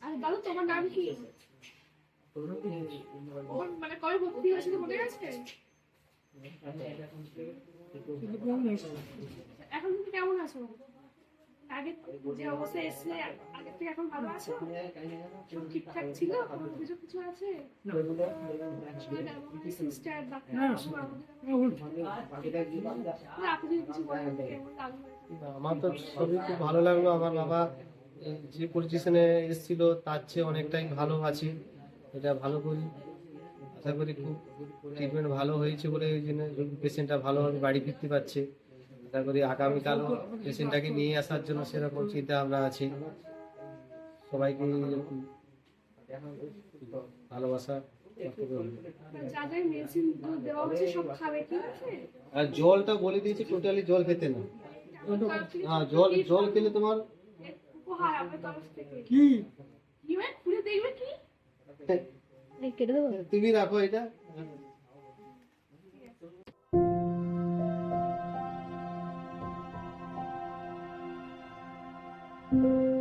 আর দাদু তোমার নাম কি? মানে কবে ভর্তি হয়েছিল মনে আছে? এখন তুমি কেমন আছো? আগে যে অবস্থায় এসেছিলে আগের থেকে এখন ভালো আছো? সব ঠিকঠাক ছিল? কোনো অভিযোগ কিছু আছে? সিস্টার ডাক্তার আপনি যদি কিছু বলেন কেমন লাগলো? আমার তো শরীর খুব ভালো লাগলো। আমার বাবা যে পজিশনে এসেছিল তার চেয়ে অনেকটাই ভালো আছে। এটা ভালো করি, আশা করি খুব ট্রিটমেন্ট ভালো হয়েছে বলে ওই জন্য পেশেন্টটা ভালোভাবে বাড়ি ফিরতে পারছে। আশা করি আগামীকালও পেশেন্টটাকে নিয়ে আসার জন্য সেরকম চিন্তা ভাবনা আছে। সবাইকে ভালোবাসা যা যা মেডিসিন দেওয়া হচ্ছে সব খাবে, ঠিক আছে? আর জলটা বলে দিয়েছি টোটালি জল খেতে না। হ্যাঁ, জল জল খেলে তোমার উপহার আমার তরফ থেকে কি ইভেন খুলে দেখবে কি কেটে দেবো। তুমি রাখো এটা। Thank you.